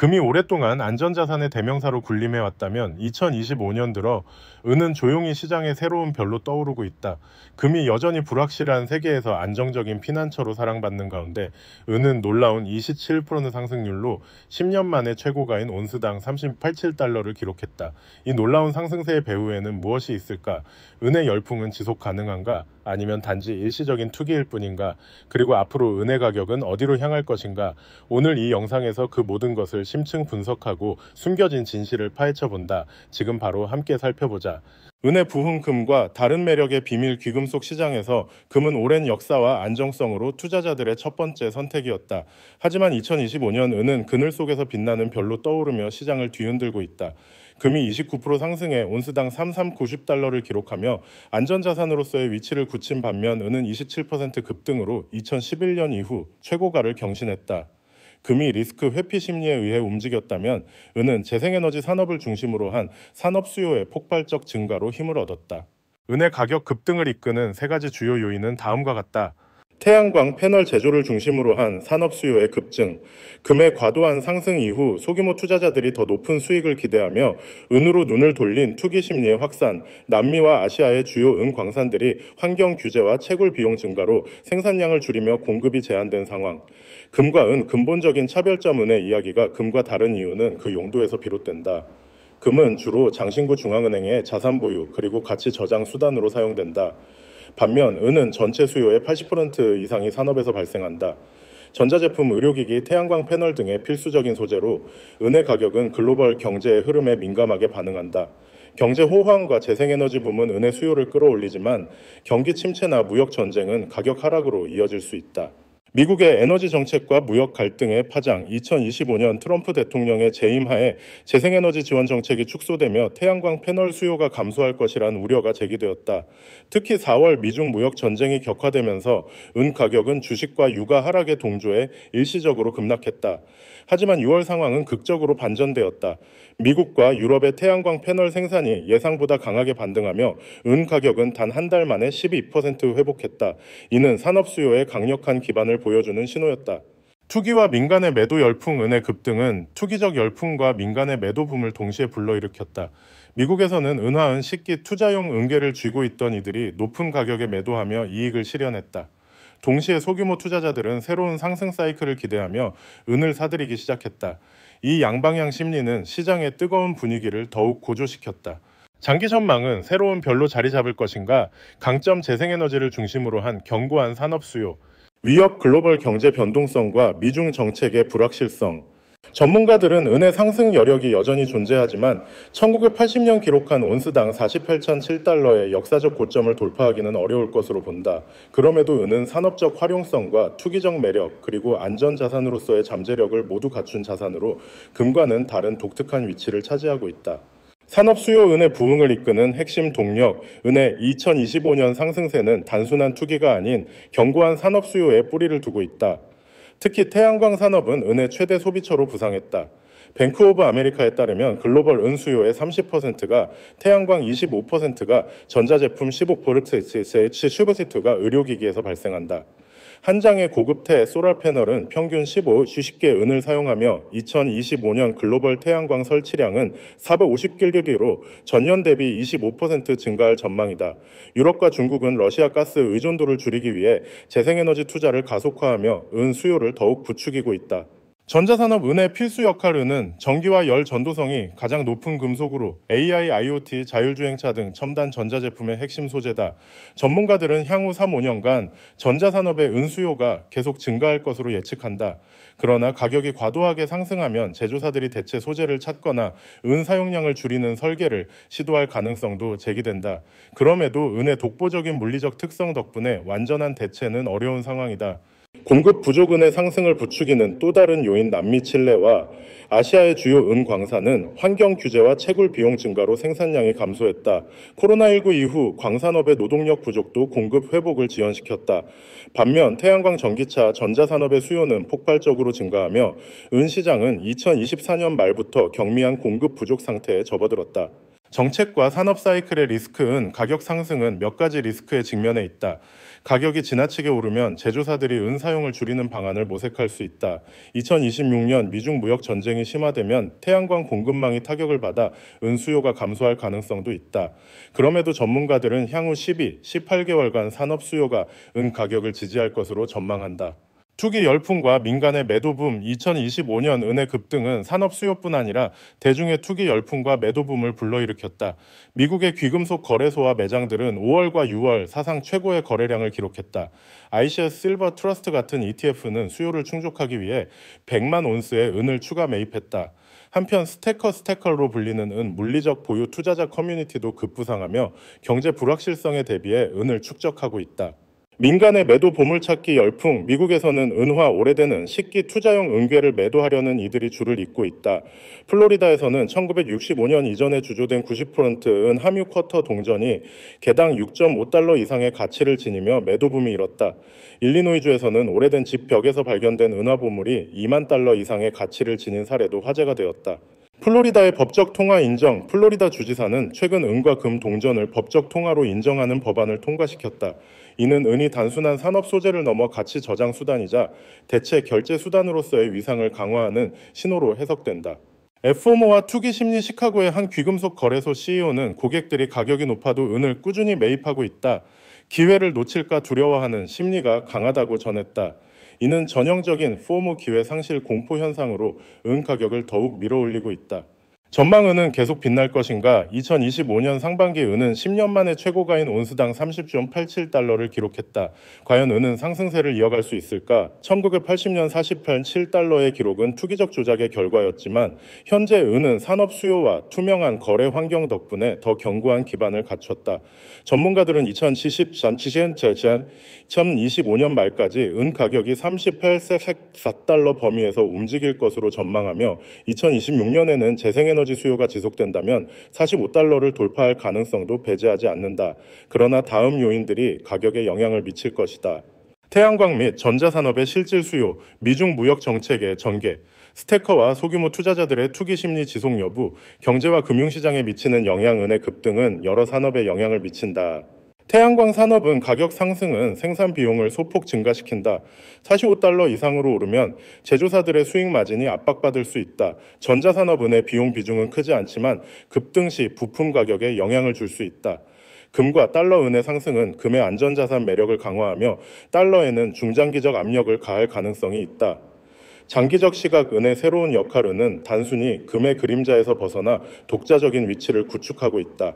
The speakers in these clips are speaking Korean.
금이 오랫동안 안전자산의 대명사로 군림해왔다면 2025년 들어 은은 조용히 시장의 새로운 별로 떠오르고 있다. 금이 여전히 불확실한 세계에서 안정적인 피난처로 사랑받는 가운데 은은 놀라운 27% 상승률로 10년 만에 최고가인 온스당 38.7달러를 기록했다. 이 놀라운 상승세의 배후에는 무엇이 있을까? 은의 열풍은 지속 가능한가? 아니면 단지 일시적인 투기일 뿐인가? 그리고 앞으로 은의 가격은 어디로 향할 것인가? 오늘 이 영상에서 그 모든 것을 심층 분석하고 숨겨진 진실을 파헤쳐 본다. 지금 바로 함께 살펴보자. 은의 부흥 금과 다른 매력의 비밀 귀금속 시장에서 금은 오랜 역사와 안정성으로 투자자들의 첫 번째 선택이었다. 하지만 2025년 은은 그늘 속에서 빛나는 별로 떠오르며 시장을 뒤흔들고 있다. 금이 29% 상승해 온스당 3390달러를 기록하며 안전자산으로서의 위치를 굳힌 반면 은은 27% 급등으로 2011년 이후 최고가를 경신했다. 금이 리스크 회피 심리에 의해 움직였다면 은은 재생에너지 산업을 중심으로 한 산업 수요의 폭발적 증가로 힘을 얻었다. 은의 가격 급등을 이끄는 세 가지 주요 요인은 다음과 같다. 태양광 패널 제조를 중심으로 한 산업 수요의 급증, 금의 과도한 상승 이후 소규모 투자자들이 더 높은 수익을 기대하며 은으로 눈을 돌린 투기 심리의 확산, 남미와 아시아의 주요 은 광산들이 환경 규제와 채굴 비용 증가로 생산량을 줄이며 공급이 제한된 상황. 금과 은 근본적인 차별점 은의 이야기가 금과 다른 이유는 그 용도에서 비롯된다. 금은 주로 장신구 중앙은행의 자산 보유 그리고 가치 저장 수단으로 사용된다. 반면 은은 전체 수요의 80% 이상이 산업에서 발생한다. 전자제품, 의료기기, 태양광 패널 등의 필수적인 소재로 은의 가격은 글로벌 경제의 흐름에 민감하게 반응한다. 경제 호황과 재생에너지 붐은 은의 수요를 끌어올리지만 경기 침체나 무역 전쟁은 가격 하락으로 이어질 수 있다. 미국의 에너지 정책과 무역 갈등의 파장, 2025년 트럼프 대통령의 재임하에 재생에너지 지원 정책이 축소되며 태양광 패널 수요가 감소할 것이란 우려가 제기되었다. 특히 4월 미중 무역 전쟁이 격화되면서 은 가격은 주식과 유가 하락에 동조해 일시적으로 급락했다. 하지만 6월 상황은 극적으로 반전되었다. 미국과 유럽의 태양광 패널 생산이 예상보다 강하게 반등하며 은 가격은 단 한 달 만에 12% 회복했다. 이는 산업 수요의 강력한 기반을 보여주는 신호였다. 투기와 민간의 매도 열풍 은의 급등은 투기적 열풍과 민간의 매도 붐을 동시에 불러일으켰다. 미국에서는 은화은 식기 투자용 은계를 쥐고 있던 이들이 높은 가격에 매도하며 이익을 실현했다. 동시에 소규모 투자자들은 새로운 상승 사이클을 기대하며 은을 사들이기 시작했다. 이 양방향 심리는 시장의 뜨거운 분위기를 더욱 고조시켰다. 장기 전망은 새로운 별로 자리 잡을 것인가, 강점 재생에너지를 중심으로 한 견고한 산업 수요, 위협 글로벌 경제 변동성과 미중 정책의 불확실성. 전문가들은 은의 상승 여력이 여전히 존재하지만 1980년 기록한 온스당 48.7달러의 역사적 고점을 돌파하기는 어려울 것으로 본다. 그럼에도 은은 산업적 활용성과 투기적 매력 그리고 안전자산으로서의 잠재력을 모두 갖춘 자산으로 금과는 다른 독특한 위치를 차지하고 있다. 산업 수요 은의 부흥을 이끄는 핵심 동력, 은의 2025년 상승세는 단순한 투기가 아닌 견고한 산업 수요에 뿌리를 두고 있다. 특히 태양광 산업은 은의 최대 소비처로 부상했다. 뱅크 오브 아메리카에 따르면 글로벌 은 수요의 30%가 태양광 25%가 전자제품 15%가 의료기기에서 발생한다. 한 장의 고급태 소lar 패널은 평균 50개 은을 사용하며 2025년 글로벌 태양광 설치량은 450kW로 전년 대비 25% 증가할 전망이다. 유럽과 중국은 러시아 가스 의존도를 줄이기 위해 재생에너지 투자를 가속화하며 은 수요를 더욱 부추기고 있다. 전자산업 은의 필수 역할은 전기와 열 전도성이 가장 높은 금속으로 AI, IoT, 자율주행차 등 첨단 전자제품의 핵심 소재다. 전문가들은 향후 3-5년간 전자산업의 은 수요가 계속 증가할 것으로 예측한다. 그러나 가격이 과도하게 상승하면 제조사들이 대체 소재를 찾거나 은 사용량을 줄이는 설계를 시도할 가능성도 제기된다. 그럼에도 은의 독보적인 물리적 특성 덕분에 완전한 대체는 어려운 상황이다. 공급 부족은의 상승을 부추기는 또 다른 요인 남미 칠레와 아시아의 주요 은 광산은 환경 규제와 채굴 비용 증가로 생산량이 감소했다. 코로나19 이후 광산업의 노동력 부족도 공급 회복을 지연시켰다. 반면 태양광 전기차 전자산업의 수요는 폭발적으로 증가하며 은 시장은 2024년 말부터 경미한 공급 부족 상태에 접어들었다. 정책과 산업 사이클의 리스크는 가격 상승은 몇 가지 리스크에 직면해 있다. 가격이 지나치게 오르면 제조사들이 은 사용을 줄이는 방안을 모색할 수 있다. 2026년 미중 무역 전쟁이 심화되면 태양광 공급망이 타격을 받아 은 수요가 감소할 가능성도 있다. 그럼에도 전문가들은 향후 12, 18개월간 산업 수요가 은 가격을 지지할 것으로 전망한다. 투기 열풍과 민간의 매도붐, 2025년 은의 급등은 산업 수요뿐 아니라 대중의 투기 열풍과 매도붐을 불러일으켰다. 미국의 귀금속 거래소와 매장들은 5월과 6월 사상 최고의 거래량을 기록했다. iShares 실버 트러스트 같은 ETF는 수요를 충족하기 위해 100만 온스의 은을 추가 매입했다. 한편 스테커로 불리는 은 물리적 보유 투자자 커뮤니티도 급부상하며 경제 불확실성에 대비해 은을 축적하고 있다. 민간의 매도 보물찾기 열풍, 미국에서는 은화 오래되는 식기 투자용 은괴를 매도하려는 이들이 줄을 잇고 있다. 플로리다에서는 1965년 이전에 주조된 90%은 함유 쿼터 동전이 개당 6.5달러 이상의 가치를 지니며 매도붐이 일었다. 일리노이주에서는 오래된 집 벽에서 발견된 은화 보물이 2만 달러 이상의 가치를 지닌 사례도 화제가 되었다. 플로리다의 법적 통화 인정, 플로리다 주지사는 최근 은과 금 동전을 법적 통화로 인정하는 법안을 통과시켰다. 이는 은이 단순한 산업 소재를 넘어 가치 저장 수단이자 대체 결제 수단으로서의 위상을 강화하는 신호로 해석된다. FOMO와 투기 심리 시카고의 한 귀금속 거래소 CEO는 고객들이 가격이 높아도 은을 꾸준히 매입하고 있다. 기회를 놓칠까 두려워하는 심리가 강하다고 전했다. 이는 전형적인 포모 기회 상실 공포 현상으로 은 가격을 더욱 밀어올리고 있다. 전망은은 계속 빛날 것인가? 2025년 상반기 은은 10년 만에 최고가인 온스당 30.87달러를 기록했다. 과연 은은 상승세를 이어갈 수 있을까? 1980년 48.7달러의 기록은 투기적 조작의 결과였지만 현재 은은 산업 수요와 투명한 거래 환경 덕분에 더 견고한 기반을 갖췄다. 전문가들은 2025년 말까지 은 가격이 38.4달러 범위에서 움직일 것으로 전망하며 2026년에는 재생에너지 수요가 지속된다면 45달러를 돌파할 가능성도 배제하지 않는다. 그러나 다음 요인들이 가격에 영향을 미칠 것이다. 태양광 및 전자산업의 실질 수요, 미중 무역 정책의 전개, 스테커와 소규모 투자자들의 투기 심리 지속 여부, 경제와 금융시장에 미치는 영향은의 급등은 여러 산업에 영향을 미친다. 태양광 산업은 가격 상승은 생산 비용을 소폭 증가시킨다. 45달러 이상으로 오르면 제조사들의 수익 마진이 압박받을 수 있다. 전자산업은의 비용 비중은 크지 않지만 급등 시 부품 가격에 영향을 줄 수 있다. 금과 달러 은의 상승은 금의 안전자산 매력을 강화하며 달러에는 중장기적 압력을 가할 가능성이 있다. 장기적 시각 은의 새로운 역할은 단순히 금의 그림자에서 벗어나 독자적인 위치를 구축하고 있다.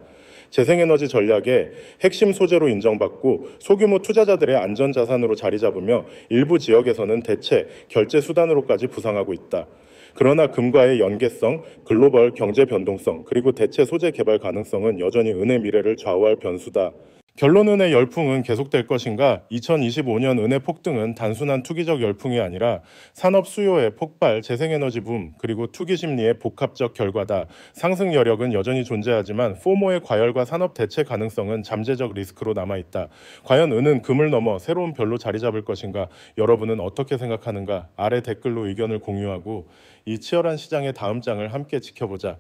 재생에너지 전략의 핵심 소재로 인정받고 소규모 투자자들의 안전자산으로 자리 잡으며 일부 지역에서는 대체 결제 수단으로까지 부상하고 있다. 그러나 금과의 연계성, 글로벌 경제 변동성, 그리고 대체 소재 개발 가능성은 여전히 은의 미래를 좌우할 변수다. 결론 은의 열풍은 계속될 것인가? 2025년 은의 폭등은 단순한 투기적 열풍이 아니라 산업 수요의 폭발, 재생에너지 붐, 그리고 투기 심리의 복합적 결과다. 상승 여력은 여전히 존재하지만 포모의 과열과 산업 대체 가능성은 잠재적 리스크로 남아있다. 과연 은은 금을 넘어 새로운 별로 자리 잡을 것인가? 여러분은 어떻게 생각하는가? 아래 댓글로 의견을 공유하고 이 치열한 시장의 다음 장을 함께 지켜보자.